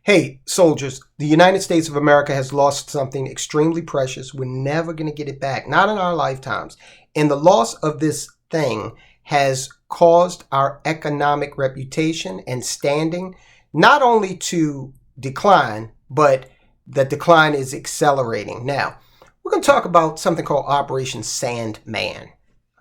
Hey, soldiers, the United States of America has lost something extremely precious. We're never going to get it back, not in our lifetimes. And the loss of this thing has caused our economic reputation and standing not only to decline, but the decline is accelerating. Now, we're going to talk about something called Operation Sandman,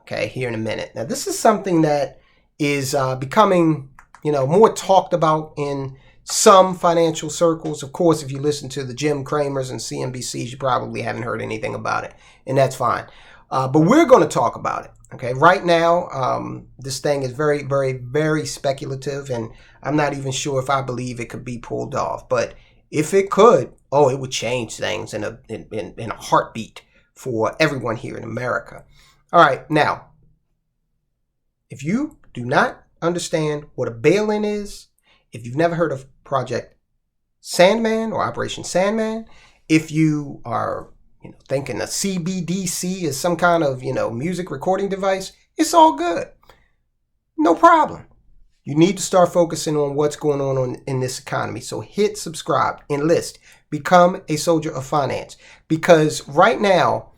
okay, here in a minute. Now, this is something that is becoming, more talked about in some financial circles. Of course, if you listen to the Jim Cramers and CNBCs, you probably haven't heard anything about it, and that's fine. But we're going to talk about it. Okay, right now, this thing is very, very, very speculative, and I'm not even sure if I believe it could be pulled off. But if it could, it would change things in a heartbeat for everyone here in America. All right, now, if you do not understand what a bail-in is, if you've never heard of Project Sandman or Operation Sandman, if you are thinking a CBDC is some kind of music recording device, it's all good. No problem. You need to start focusing on what's going on in this economy. So hit subscribe, enlist, become a soldier of finance. Because right now,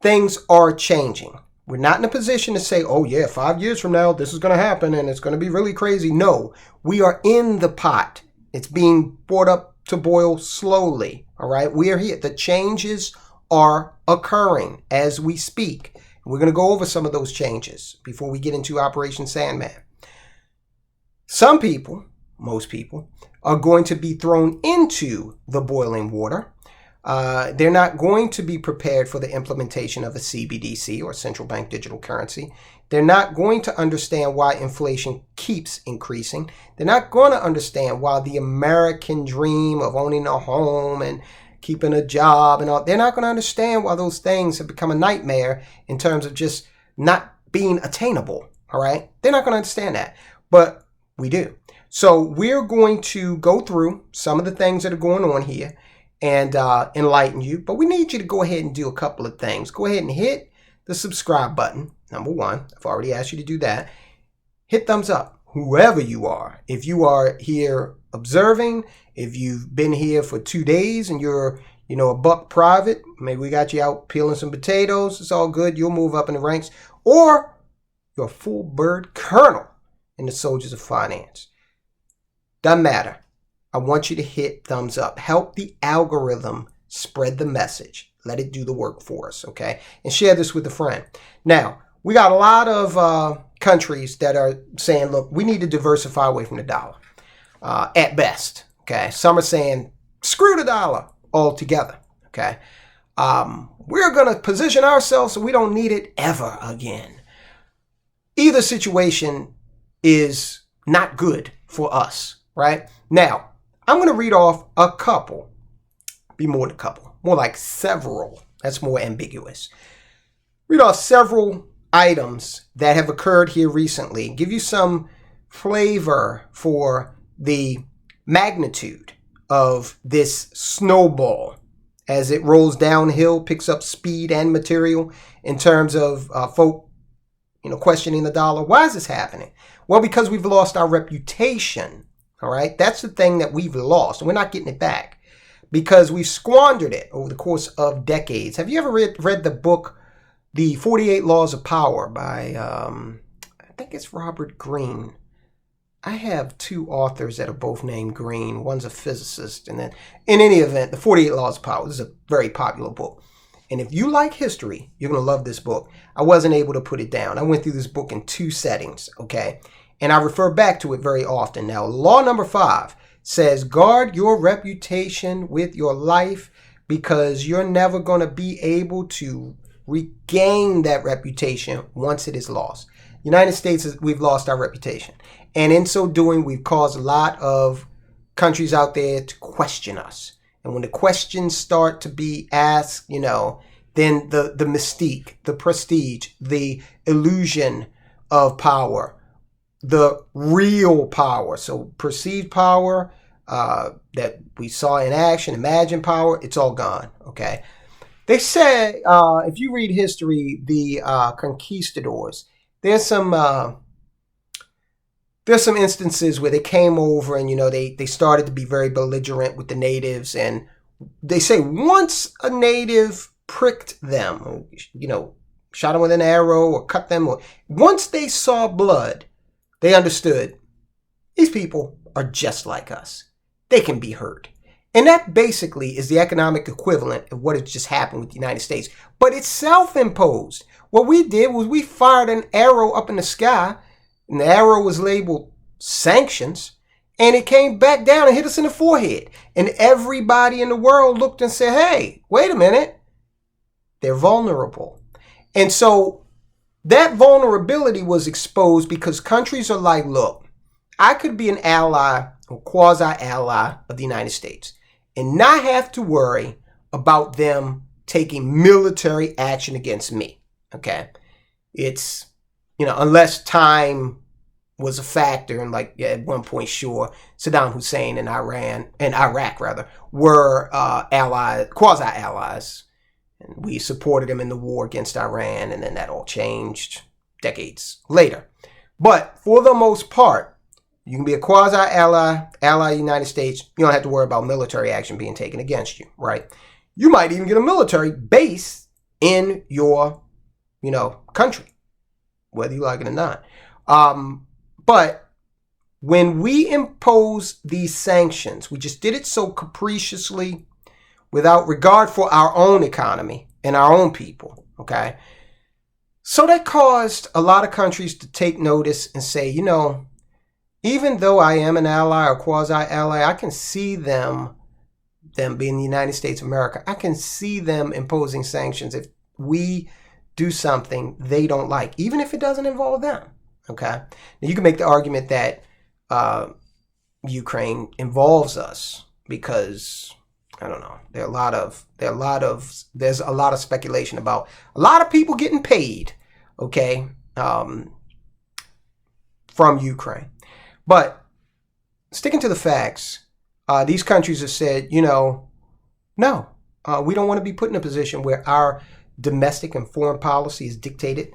things are changing. We're not in a position to say, 5 years from now, this is going to happen and it's going to be really crazy. No, we are in the pot. It's being brought up to boil slowly. All right. We are here. The changes are occurring as we speak. We're going to go over some of those changes before we get into Operation Sandman. Some people, most people, are going to be thrown into the boiling water. They're not going to be prepared for the implementation of a CBDC or central bank digital currency. They're not going to understand why inflation keeps increasing. They're not going to understand why the American dream of owning a home and keeping a job and all, they're not going to understand why those things have become a nightmare in terms of just not being attainable. All right. They're not going to understand that, but we do. So we're going to go through some of the things that are going on here and enlighten you. But we need you to go ahead and do a couple of things. Go ahead and hit the subscribe button. Number one, I've already asked you to do that. Hit thumbs up, whoever you are. If you are here observing, if you've been here for 2 days and you're, a buck private, maybe we got you out peeling some potatoes. It's all good. You'll move up in the ranks. Or you're a full bird colonel in the Soldiers of Finance. Doesn't matter. I want you to hit thumbs up. Help the algorithm spread the message. Let it do the work for us, okay? And share this with a friend. Now, we got a lot of countries that are saying, look, we need to diversify away from the dollar at best, okay? Some are saying, screw the dollar altogether, okay? We're going to position ourselves so we don't need it ever again. Either situation is not good for us, right? Now, I'm going to read off a couple, be more than a couple, more like several. That's more ambiguous. Read off several items that have occurred here recently. Give you some flavor for the magnitude of this snowball as it rolls downhill, picks up speed and material in terms of folk, questioning the dollar. Why is this happening? Well, because we've lost our reputation. All right. That's the thing that we've lost. And we're not getting it back because we've squandered it over the course of decades. Have you ever read the book, The 48 Laws of Power by, I think it's Robert Greene. I have two authors that are both named Greene. One's a physicist. And then in any event, The 48 Laws of Power is a very popular book. And if you like history, you're going to love this book. I wasn't able to put it down. I went through this book in 2 settings. Okay. And I refer back to it very often. Now, law number 5 says, guard your reputation with your life because you're never going to be able to regain that reputation once it is lost. United States, we've lost our reputation. And in so doing, we've caused a lot of countries out there to question us. And when the questions start to be asked, then the mystique, the prestige, the illusion of power, the real power, so perceived power that we saw in action, imagined power, it's all gone, okay? They say, if you read history, the conquistadors, there's some there's some instances where they came over and, they started to be very belligerent with the natives. And they say once a native pricked them, shot them with an arrow or cut them, or once they saw blood, they understood these people are just like us. They can be hurt. And that basically is the economic equivalent of what has just happened with the United States. But it's self-imposed. What we did was we fired an arrow up in the sky, and the arrow was labeled sanctions, and it came back down and hit us in the forehead. And everybody in the world looked and said, hey, wait a minute. They're vulnerable. And so that vulnerability was exposed because countries are like, look, I could be an ally or quasi-ally of the United States and not have to worry about them taking military action against me. Okay? It's, unless time was a factor, and at one point, sure, Saddam Hussein and Iraq were allies, quasi-allies. And we supported them in the war against Iran, and then that all changed decades later. But for the most part, you can be a quasi-ally of the United States. You don't have to worry about military action being taken against you, right? You might even get a military base in your, country, whether you like it or not. But when we impose these sanctions, we just did it so capriciously without regard for our own economy and our own people, okay? So that caused a lot of countries to take notice and say, even though I am an ally or quasi-ally, I can see them being the United States of America, I can see them imposing sanctions if we do something they don't like, even if it doesn't involve them, okay? Now, you can make the argument that Ukraine involves us because, I don't know, there's a lot of speculation about a lot of people getting paid, okay, from Ukraine. But sticking to the facts, these countries have said, no, we don't want to be put in a position where our domestic and foreign policy is dictated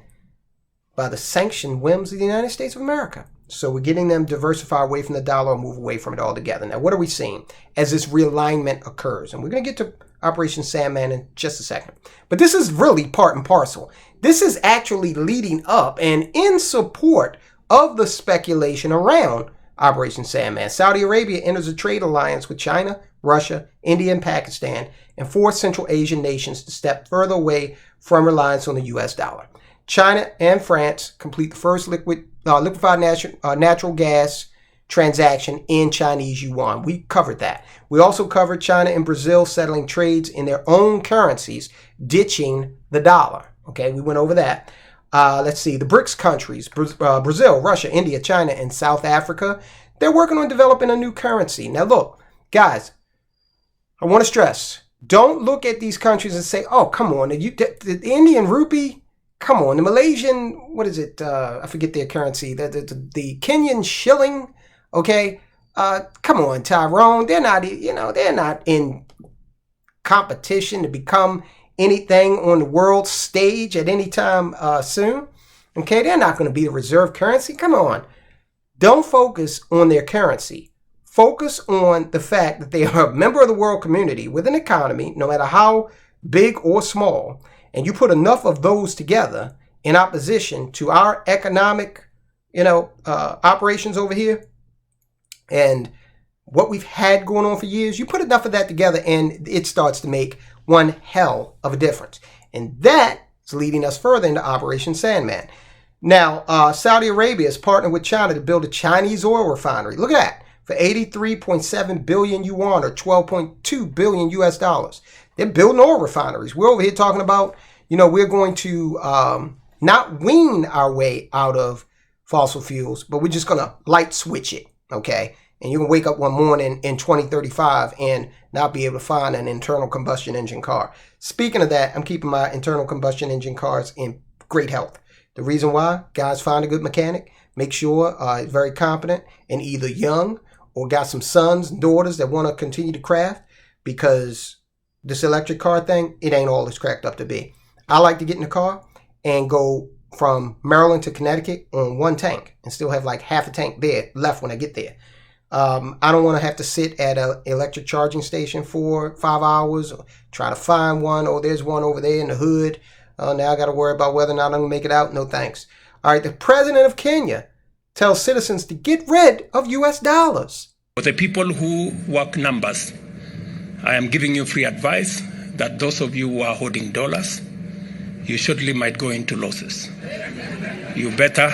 by the sanctioned whims of the United States of America. So we're getting them to diversify away from the dollar or move away from it altogether. Now, what are we seeing as this realignment occurs? And we're going to get to Operation Sandman in just a second. But this is really part and parcel. This is actually leading up and in support of the speculation around Operation Sandman. Saudi Arabia enters a trade alliance with China, Russia, India, and Pakistan, and 4 Central Asian nations to step further away from reliance on the U.S. dollar. China and France complete the first liquefied natural gas transaction in Chinese yuan. We covered that. We also covered China and Brazil settling trades in their own currencies, ditching the dollar. Okay, we went over that. Let's see, the BRICS countries, Brazil, Russia, India, China, and South Africa, they're working on developing a new currency. Now look, guys, I want to stress, don't look at these countries and say, oh, come on, the Indian rupee, come on, the Malaysian, what is it? I forget their currency, the Kenyan shilling, okay? Come on, Tyrone, they're not in competition to become anything on the world stage at any time soon. Okay, they're not going to be the reserve currency. Come on. Don't focus on their currency. Focus on the fact that they are a member of the world community with an economy, no matter how big or small, and you put enough of those together in opposition to our economic, operations over here and what we've had going on for years, you put enough of that together and it starts to make one hell of a difference. And that is leading us further into Operation Sandman. Now, Saudi Arabia is partnering with China to build a Chinese oil refinery. Look at that. For 83.7 billion yuan or 12.2 billion US dollars. They're building oil refineries. We're over here talking about, we're going to not wean our way out of fossil fuels, but we're just going to light switch it, okay? And you can wake up one morning in 2035 and not be able to find an internal combustion engine car. Speaking of that, I'm keeping my internal combustion engine cars in great health. The reason why, guys, find a good mechanic. Make sure it's very competent and either young or got some sons and daughters that want to continue to craft, because this electric car thing, it ain't all it's cracked up to be. I like to get in the car and go from Maryland to Connecticut on one tank and still have like half a tank there left when I get there. I don't want to have to sit at an electric charging station for 5 hours or try to find one. Oh, there's one over there in the hood. Now I got to worry about whether or not I'm going to make it out. No thanks. All right, the president of Kenya tells citizens to get rid of US dollars. For the people who work numbers, I am giving you free advice that those of you who are holding dollars, you surely might go into losses. You better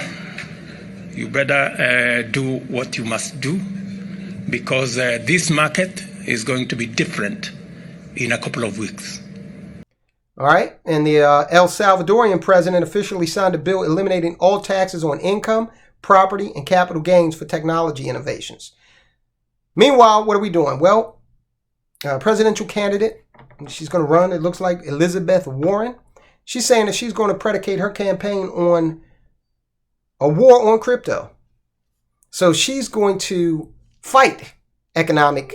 do what you must do, because this market is going to be different in a couple of weeks. All right, and the El Salvadorian president officially signed a bill eliminating all taxes on income, property, and capital gains for technology innovations. Meanwhile, what are we doing? Well, presidential candidate, she's going to run, it looks like, Elizabeth Warren. She's saying that she's going to predicate her campaign on a war on crypto. So she's going to fight economic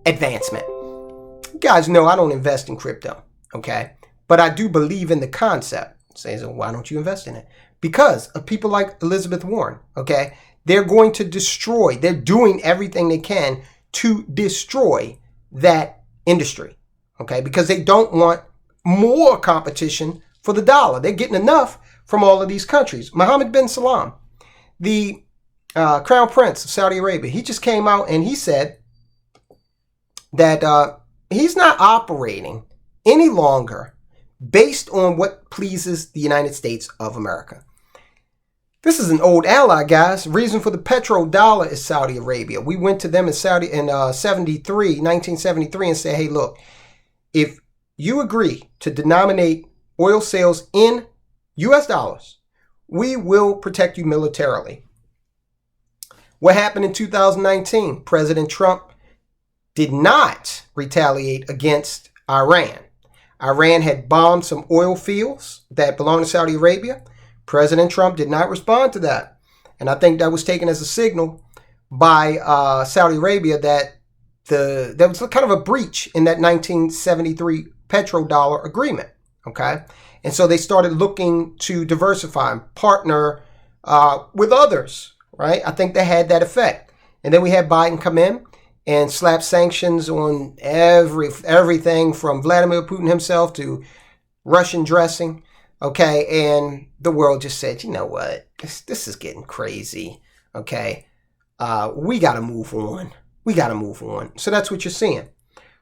advancement. You guys know I don't invest in crypto, okay? But I do believe in the concept. Says, well, why don't you invest in it? Because of people like Elizabeth Warren, okay? They're going to destroy, they're doing everything they can to destroy that industry, okay? Because they don't want more competition for the dollar. They're getting enough from all of these countries. Mohammed bin Salman, the Crown Prince of Saudi Arabia, he just came out and he said that he's not operating any longer based on what pleases the United States of America. This is an old ally, guys. Reason for the petrodollar is Saudi Arabia. We went to them in 1973, and said, hey, look, if you agree to denominate oil sales in US dollars, we will protect you militarily. What happened in 2019? President Trump did not retaliate against Iran. Iran had bombed some oil fields that belong to Saudi Arabia. President Trump did not respond to that. And I think that was taken as a signal by Saudi Arabia that there was kind of a breach in that 1973 petrodollar agreement. Okay. And so they started looking to diversify and partner with others, right? I think they had that effect. And then we had Biden come in and slap sanctions on everything from Vladimir Putin himself to Russian dressing. Okay, and the world just said, you know what, this is getting crazy. Okay, we got to move on. We got to move on. So that's what you're seeing.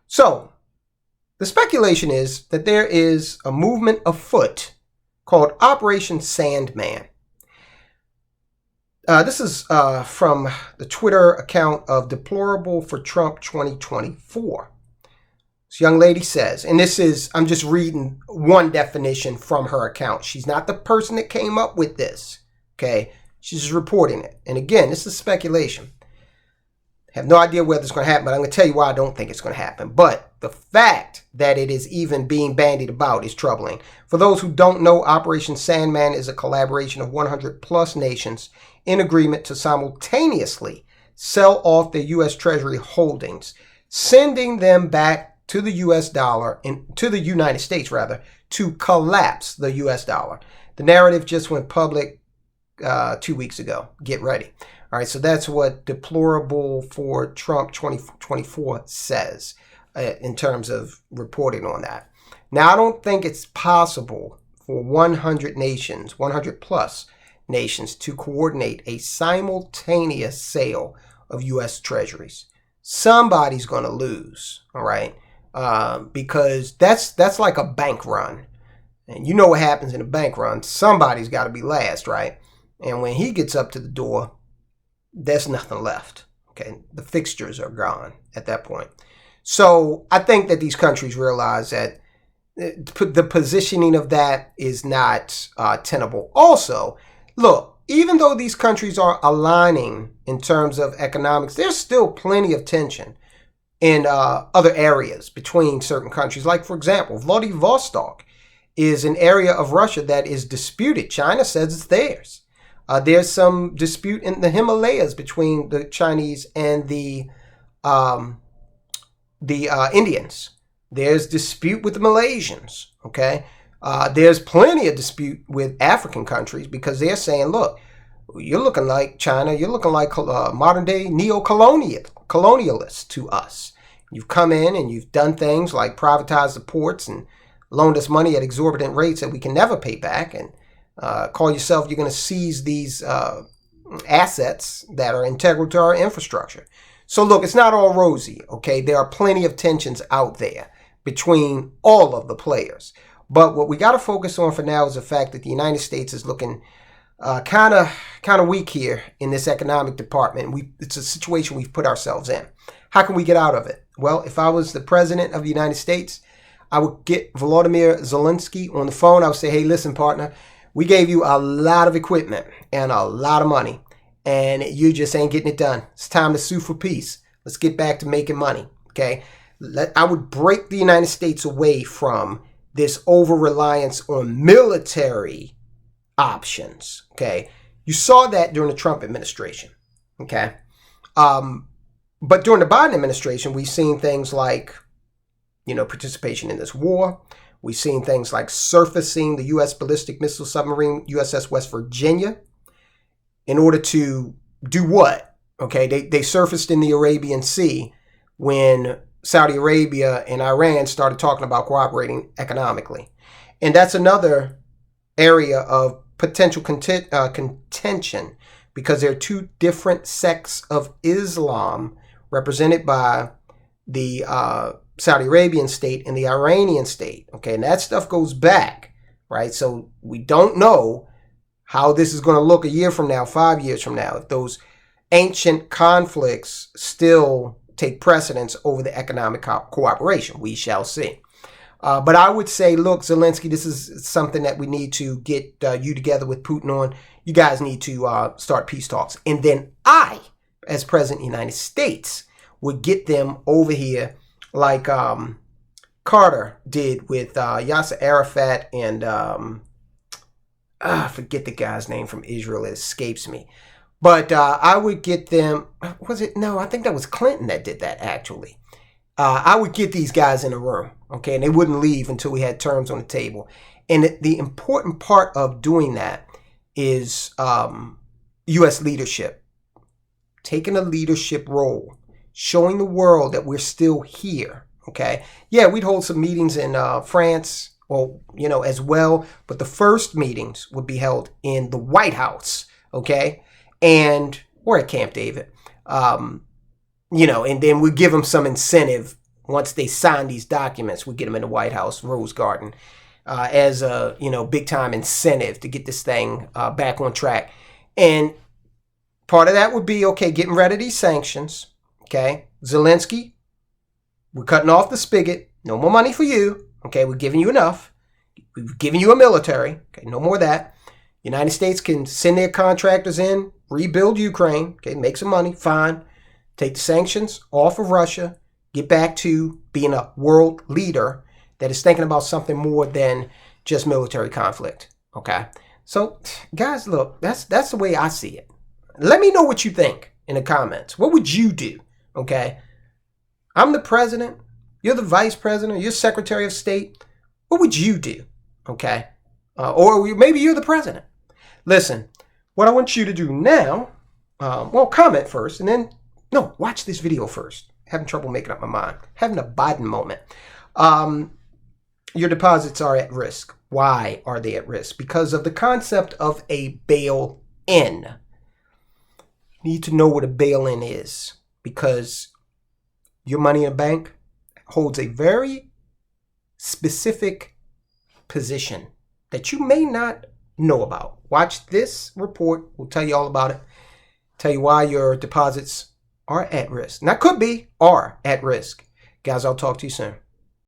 So the speculation is that there is a movement afoot called Operation Sandman. This is from the Twitter account of Deplorable for Trump 2024. This young lady says, and this is, I'm just reading one definition from her account. She's not the person that came up with this, okay? She's just reporting it. And again, this is speculation. I have no idea whether it's going to happen, but I'm going to tell you why I don't think it's going to happen. But the fact that it is even being bandied about is troubling. For those who don't know, Operation Sandman is a collaboration of 100 plus nations in agreement to simultaneously sell off their U.S. Treasury holdings, sending them back to the U.S. dollar, to the United States rather, to collapse the U.S. dollar. The narrative just went public 2 weeks ago. Get ready. All right, so that's what Deplorable for Trump 2024 says in terms of reporting on that. Now, I don't think it's possible for 100 nations, 100 plus nations, to coordinate a simultaneous sale of U.S. treasuries. Somebody's going to lose, all right? Because that's like a bank run. And you know what happens in a bank run. Somebody's got to be last, right? And when he gets up to the door, there's nothing left. Okay, the fixtures are gone at that point. So I think that these countries realize that the positioning of that is not tenable. Also, look, even though these countries are aligning in terms of economics, there's still plenty of tension in other areas between certain countries. Like, for example, Vladivostok is an area of Russia that is disputed. China says it's theirs. There's some dispute in the Himalayas between the Chinese and the Indians. There's dispute with the Malaysians, okay? There's plenty of dispute with African countries because they're saying, look, you're looking like China. You're looking like modern day neo-colonialists to us. You've come in and you've done things like privatize the ports and loaned us money at exorbitant rates that we can never pay back, and call yourself you're going to seize these assets that are integral to our infrastructure. So look, it's not all rosy, okay? There are plenty of tensions out there between all of the players. But what we got to focus on for now is the fact that the United States is looking kind of weak here in this economic department. It's a situation we've put ourselves in. How can we get out of it? Well, if I was the president of the United States, I would get Volodymyr Zelensky on the phone. I would say, hey, listen, partner, we gave you a lot of equipment and a lot of money, and you just ain't getting it done. It's time to sue for peace. Let's get back to making money, okay? I would break the United States away from this over-reliance on military options, okay? You saw that during the Trump administration, okay? But during the Biden administration, we've seen things like, participation in this war. We've seen things like surfacing the U.S. ballistic missile submarine USS West Virginia in order to do what? Okay, they surfaced in the Arabian Sea when Saudi Arabia and Iran started talking about cooperating economically. And that's another area of potential contention because there are two different sects of Islam represented by the Saudi Arabian state and the Iranian state. Okay, and that stuff goes back, right? So we don't know how this is going to look a year from now, 5 years from now, if those ancient conflicts still take precedence over the economic cooperation. We shall see. But I would say, look, Zelensky, this is something that we need to get you together with Putin on. You guys need to start peace talks. And then I, as president of the United States, would get them over here like Carter did with Yasser Arafat and I forget the guy's name from Israel. It escapes me. But I would get them, was it? No, I think that was Clinton that did that, actually. I would get these guys in a room, okay, and they wouldn't leave until we had terms on the table. And the important part of doing that is U.S. leadership, taking a leadership role, showing the world that we're still here, okay? Yeah, we'd hold some meetings in France, or, as well, but the first meetings would be held in the White House, okay? And we're at Camp David, and then we give them some incentive once they sign these documents. We get them in the White House, Rose Garden, as a big time incentive to get this thing back on track. And part of that would be getting rid of these sanctions. Okay, Zelensky, we're cutting off the spigot. No more money for you. Okay, we're giving you enough. We've given you a military. Okay, no more of that. United States can send their contractors in, rebuild Ukraine, okay, make some money, fine. Take the sanctions off of Russia, get back to being a world leader that is thinking about something more than just military conflict, okay? So, guys, look, that's the way I see it. Let me know what you think in the comments. What would you do, okay? I'm the president. You're the vice president. You're Secretary of State. What would you do, okay? Or maybe you're the president. Listen, what I want you to do now, comment first, and then, no, watch this video first. Having trouble making up my mind. Having a Biden moment. Your deposits are at risk. Why are they at risk? Because of the concept of a bail-in. You need to know what a bail-in is, because your money in a bank holds a very specific position that you may not know about. Watch this report. We'll tell you all about it. Tell you why your deposits are at risk. Not could be, are at risk. Guys, I'll talk to you soon.